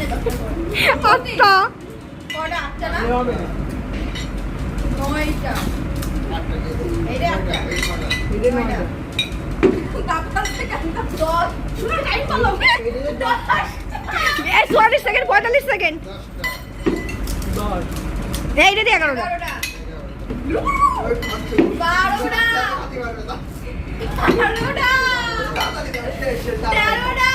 আটটা কটা? আটটা না? নয়টা। এইটা আটটা। নয়টা। তারপর থেকে 10 শুনে টাইম পারলাম 10 এই 44 সেকেন্ড 45 সেকেন্ড 10 এইটা দিয়ে 11টা 12টা 12টা 13টা